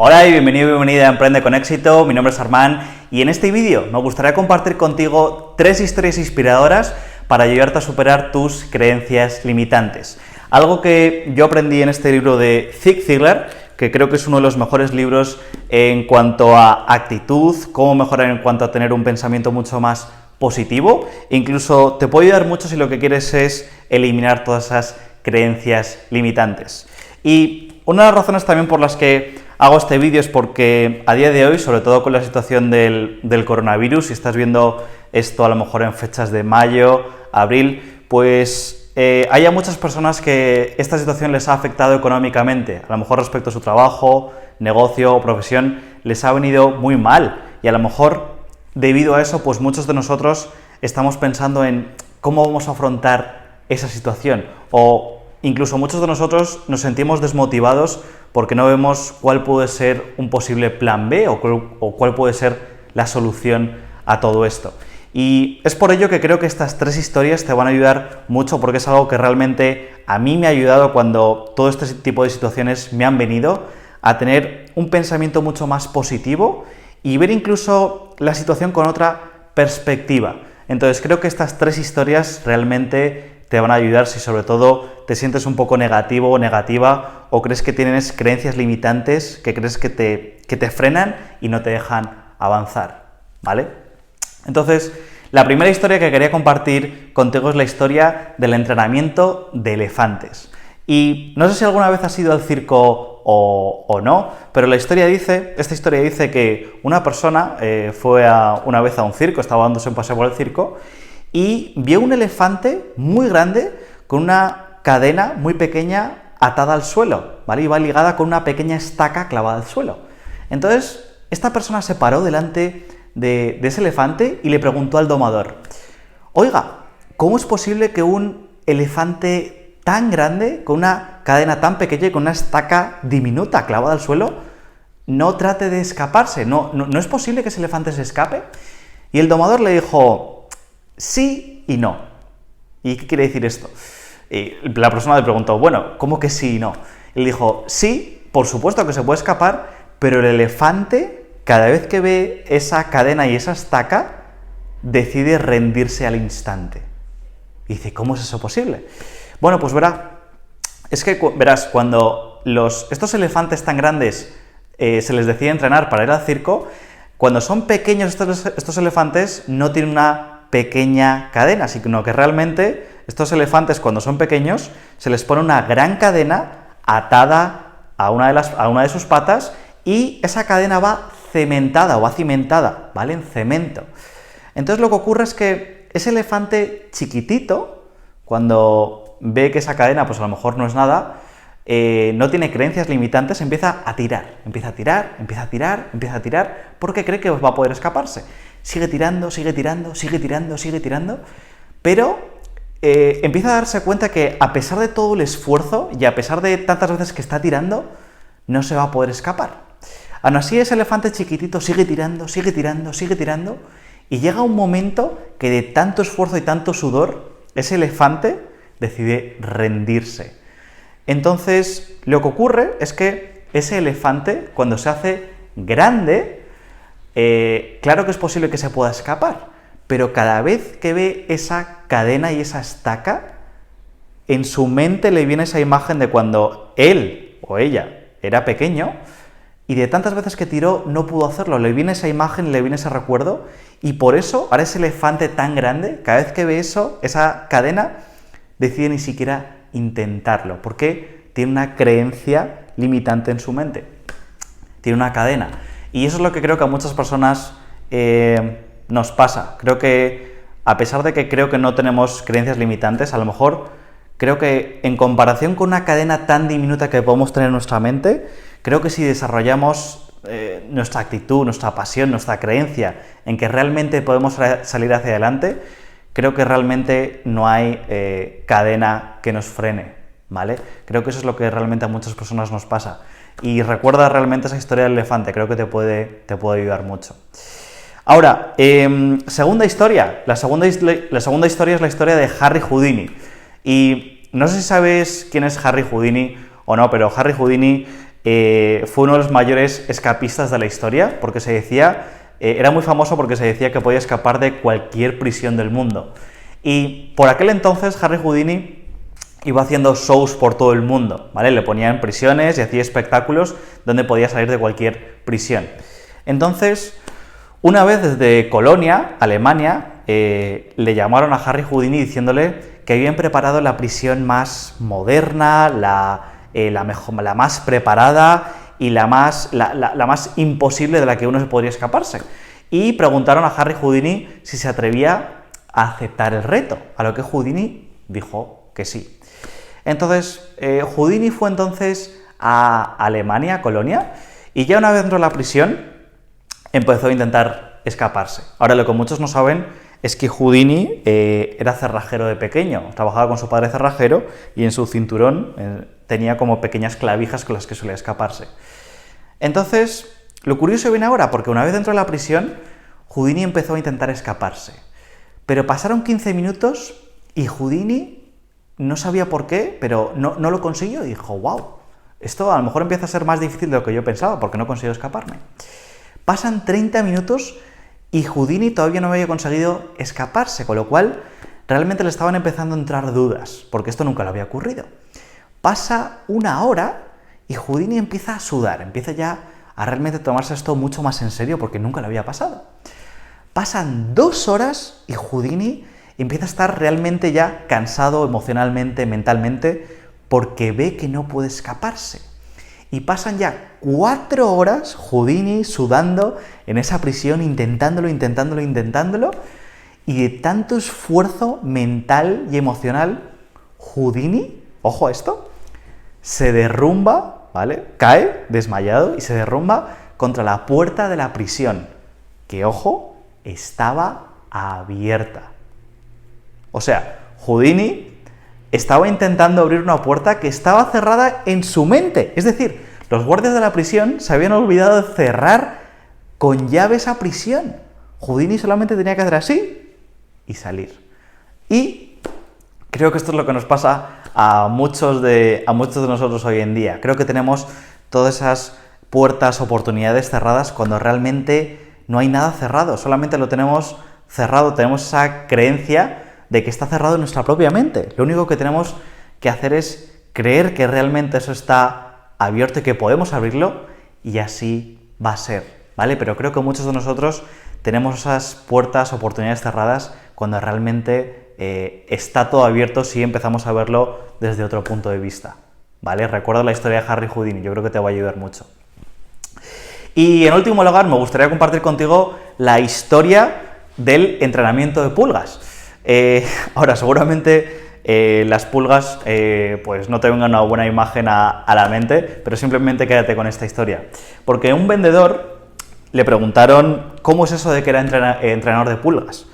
Hola y bienvenido y bienvenida a Emprende con Éxito, mi nombre es Armán y en este vídeo me gustaría compartir contigo 3 historias inspiradoras para ayudarte a superar tus creencias limitantes. Algo que yo aprendí en este libro de Zig Ziglar, que creo que es uno de los mejores libros en cuanto a actitud, cómo mejorar en cuanto a tener un pensamiento mucho más positivo, e incluso te puede ayudar mucho si lo que quieres es eliminar todas esas creencias limitantes. Y una de las razones también por las que hago este vídeo es porque a día de hoy, sobre todo con la situación del coronavirus, si estás viendo esto a lo mejor en fechas de mayo, abril, pues hay a muchas personas que esta situación les ha afectado económicamente, a lo mejor respecto a su trabajo, negocio o profesión, les ha venido muy mal y a lo mejor debido a eso, pues muchos de nosotros estamos pensando en cómo vamos a afrontar esa situación o incluso muchos de nosotros nos sentimos desmotivados porque no vemos cuál puede ser un posible plan B o cuál puede ser la solución a todo esto. Y es por ello que creo que estas 3 historias te van a ayudar mucho porque es algo que realmente a mí me ha ayudado cuando todo este tipo de situaciones me han venido a tener un pensamiento mucho más positivo y ver incluso la situación con otra perspectiva. Entonces creo que estas 3 historias realmente te van a ayudar si sobre todo te sientes un poco negativo o negativa o crees que tienes creencias limitantes que crees que te frenan y no te dejan avanzar, ¿vale? Entonces, la primera historia que quería compartir contigo es la historia del entrenamiento de elefantes. Y no sé si alguna vez has ido al circo o no, pero esta historia dice que una persona fue una vez a un circo, estaba dándose un paseo por el circo, y vio un elefante muy grande con una cadena muy pequeña atada al suelo, ¿vale? Y va ligada con una pequeña estaca clavada al suelo. Entonces, esta persona se paró delante de ese elefante y le preguntó al domador: oiga, ¿cómo es posible que un elefante tan grande, con una cadena tan pequeña y con una estaca diminuta clavada al suelo, no trate de escaparse? ¿No es posible que ese elefante se escape? Y el domador le dijo: sí y no. ¿Y qué quiere decir esto? La persona le preguntó: bueno, ¿cómo que sí y no? Y le dijo: sí, por supuesto que se puede escapar, pero el elefante, cada vez que ve esa cadena y esa estaca, decide rendirse al instante. Y dice: ¿cómo es eso posible? Bueno, pues verás, cuando estos elefantes tan grandes se les decide entrenar para ir al circo, cuando son pequeños estos elefantes no tienen una pequeña cadena, sino que realmente estos elefantes, cuando son pequeños, se les pone una gran cadena atada a una de sus patas y esa cadena va cementada o va cimentada, ¿vale? En cemento. Entonces lo que ocurre es que ese elefante chiquitito, cuando ve que esa cadena pues a lo mejor no es nada, no tiene creencias limitantes, empieza a tirar, porque cree que va a poder escaparse. Sigue tirando, pero empieza a darse cuenta que a pesar de todo el esfuerzo y a pesar de tantas veces que está tirando, no se va a poder escapar. Aún así, ese elefante chiquitito sigue tirando, y llega un momento que de tanto esfuerzo y tanto sudor, ese elefante decide rendirse. Entonces, lo que ocurre es que ese elefante, cuando se hace grande, claro que es posible que se pueda escapar, pero cada vez que ve esa cadena y esa estaca, en su mente le viene esa imagen de cuando él o ella era pequeño y de tantas veces que tiró no pudo hacerlo, le viene esa imagen, le viene ese recuerdo, y por eso ahora ese elefante tan grande, cada vez que ve esa cadena, decide ni siquiera intentarlo, porque tiene una creencia limitante en su mente, tiene una cadena. Y eso es lo que creo que a muchas personas nos pasa. Creo que, a pesar de que creo que no tenemos creencias limitantes, a lo mejor creo que en comparación con una cadena tan diminuta que podemos tener en nuestra mente, creo que si desarrollamos nuestra actitud, nuestra pasión, nuestra creencia en que realmente podemos salir hacia adelante, creo que realmente no hay cadena que nos frene, ¿vale? Creo que eso es lo que realmente a muchas personas nos pasa. Y recuerda realmente esa historia del elefante, creo que te puede ayudar mucho. Ahora, segunda historia. La segunda historia es la historia de Harry Houdini. Y no sé si sabes quién es Harry Houdini o no, pero Harry Houdini fue uno de los mayores escapistas de la historia, porque se decía, era muy famoso porque se decía que podía escapar de cualquier prisión del mundo. Y por aquel entonces Harry Houdini iba haciendo shows por todo el mundo, ¿vale? Le ponía en prisiones y hacía espectáculos donde podía salir de cualquier prisión. Entonces, una vez desde Colonia, Alemania, le llamaron a Harry Houdini diciéndole que habían preparado la prisión más moderna, la más preparada y la más imposible de la que uno se podría escaparse. Y preguntaron a Harry Houdini si se atrevía a aceptar el reto, a lo que Houdini dijo que sí. Entonces, Houdini fue entonces a Alemania, a Colonia, y ya una vez dentro de la prisión empezó a intentar escaparse. Ahora, lo que muchos no saben es que Houdini era cerrajero de pequeño, trabajaba con su padre cerrajero y en su cinturón tenía como pequeñas clavijas con las que solía escaparse. Entonces, lo curioso viene ahora, porque una vez dentro de la prisión, Houdini empezó a intentar escaparse. Pero pasaron 15 minutos y Houdini no sabía por qué, pero no lo consiguió y dijo, wow, esto a lo mejor empieza a ser más difícil de lo que yo pensaba, porque no consigo escaparme. Pasan 30 minutos y Houdini todavía no había conseguido escaparse, con lo cual realmente le estaban empezando a entrar dudas, porque esto nunca le había ocurrido. Pasa una hora y Houdini empieza a sudar, empieza ya a realmente tomarse esto mucho más en serio, porque nunca le había pasado. Pasan 2 horas y Houdini empieza a estar realmente ya cansado emocionalmente, mentalmente, porque ve que no puede escaparse. Y pasan ya 4 horas Houdini sudando en esa prisión, intentándolo, y de tanto esfuerzo mental y emocional, Houdini, ojo a esto, se derrumba, ¿vale? Cae desmayado y se derrumba contra la puerta de la prisión, que, ojo, estaba abierta. O sea, Houdini estaba intentando abrir una puerta que estaba cerrada en su mente. Es decir, los guardias de la prisión se habían olvidado de cerrar con llave esa prisión. Houdini solamente tenía que hacer así y salir. Y creo que esto es lo que nos pasa a muchos de nosotros hoy en día. Creo que tenemos todas esas puertas, oportunidades cerradas cuando realmente no hay nada cerrado. Solamente lo tenemos cerrado, tenemos esa creencia de que está cerrado en nuestra propia mente. Lo único que tenemos que hacer es creer que realmente eso está abierto y que podemos abrirlo, y así va a ser, ¿vale? Pero creo que muchos de nosotros tenemos esas puertas, oportunidades cerradas cuando realmente está todo abierto si empezamos a verlo desde otro punto de vista, ¿vale? Recuerda la historia de Harry Houdini, yo creo que te va a ayudar mucho. Y en último lugar, me gustaría compartir contigo la historia del entrenamiento de pulgas. Ahora, seguramente las pulgas pues no te vengan una buena imagen a la mente, pero simplemente quédate con esta historia. Porque a un vendedor le preguntaron cómo es eso de que era entrenador de pulgas.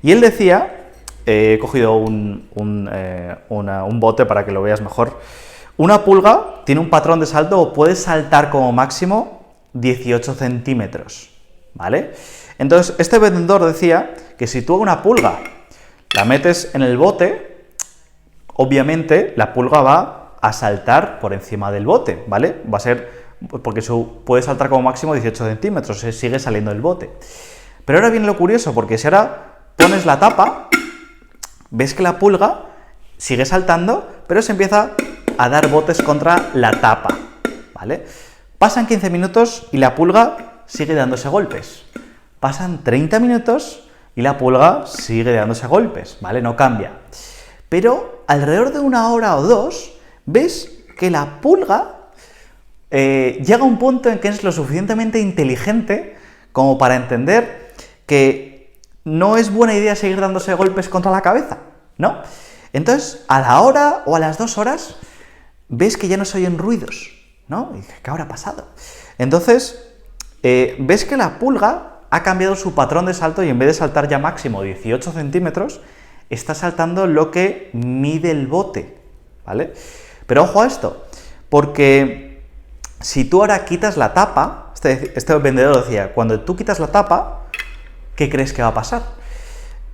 Y él decía, he cogido un bote para que lo veas mejor, una pulga tiene un patrón de salto o puede saltar como máximo 18 centímetros, ¿vale? Entonces, este vendedor decía que si tú a una pulga la metes en el bote, obviamente la pulga va a saltar por encima del bote, ¿vale? Va a ser, porque puede saltar como máximo 18 centímetros, se sigue saliendo del bote. Pero ahora viene lo curioso, porque si ahora pones la tapa, ves que la pulga sigue saltando, pero se empieza a dar botes contra la tapa, ¿vale? Pasan 15 minutos y la pulga sigue dándose golpes. Pasan 30 minutos y la pulga sigue dándose golpes, ¿vale? No cambia. Pero alrededor de 1 hora o 2, ves que la pulga llega a un punto en que es lo suficientemente inteligente como para entender que no es buena idea seguir dándose golpes contra la cabeza, ¿no? Entonces, a la hora o a las 2 horas, ves que ya no se oyen ruidos, ¿no? Y dices, ¿qué habrá pasado? Entonces, ves que la pulga ha cambiado su patrón de salto y en vez de saltar ya máximo 18 centímetros, está saltando lo que mide el bote, ¿vale? Pero ojo a esto, porque si tú ahora quitas la tapa, este vendedor decía, cuando tú quitas la tapa, ¿qué crees que va a pasar?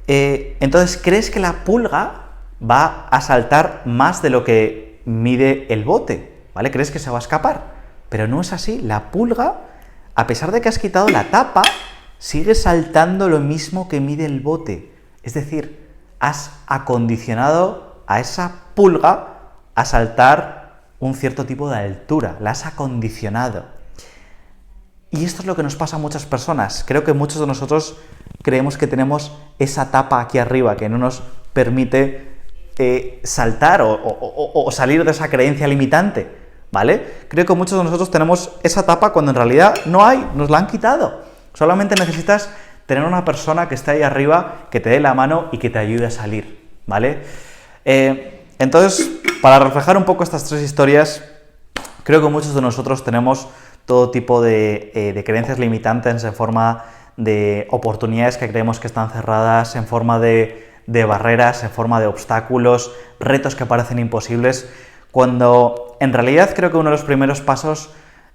Entonces, ¿crees que la pulga va a saltar más de lo que mide el bote? ¿Vale? ¿Crees que se va a escapar? Pero no es así. La pulga, a pesar de que has quitado la tapa, sigue saltando lo mismo que mide el bote. Es decir, has acondicionado a esa pulga a saltar un cierto tipo de altura. La has acondicionado. Y esto es lo que nos pasa a muchas personas. Creo que muchos de nosotros creemos que tenemos esa tapa aquí arriba que no nos permite saltar o salir de esa creencia limitante, ¿vale? Creo que muchos de nosotros tenemos esa tapa cuando en realidad no hay, nos la han quitado. Solamente necesitas tener una persona que esté ahí arriba, que te dé la mano y que te ayude a salir, ¿vale? Entonces, para reflejar un poco estas tres historias, creo que muchos de nosotros tenemos todo tipo de creencias limitantes en forma de oportunidades que creemos que están cerradas, en forma de barreras, en forma de obstáculos, retos que parecen imposibles, cuando en realidad creo que uno de los primeros pasos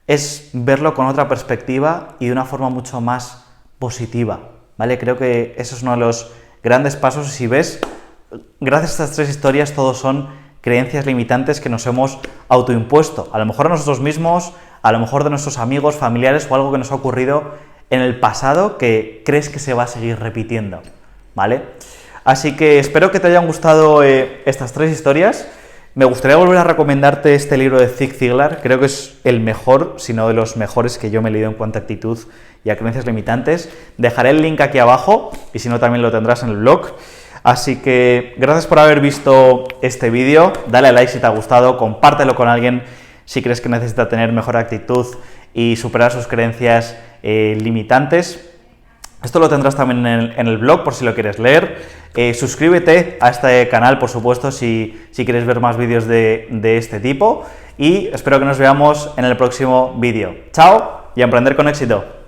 es verlo con otra perspectiva y de una forma mucho más positiva, ¿vale? Creo que eso es uno de los grandes pasos. Si ves, gracias a estas tres historias, todos son creencias limitantes que nos hemos autoimpuesto, a lo mejor a nosotros mismos, a lo mejor de nuestros amigos, familiares o algo que nos ha ocurrido en el pasado que crees que se va a seguir repitiendo, ¿vale? Así que espero que te hayan gustado estas tres historias. Me gustaría volver a recomendarte este libro de Zig Ziglar. Creo que es el mejor, si no de los mejores que yo me he leído en cuanto a actitud y a creencias limitantes. Dejaré el link aquí abajo y si no también lo tendrás en el blog. Así que gracias por haber visto este vídeo. Dale a like si te ha gustado, compártelo con alguien si crees que necesita tener mejor actitud y superar sus creencias limitantes. Esto lo tendrás también en el blog por si lo quieres leer. Suscríbete a este canal, por supuesto, si quieres ver más vídeos de este tipo. Y espero que nos veamos en el próximo vídeo. ¡Chao! Y a emprender con éxito.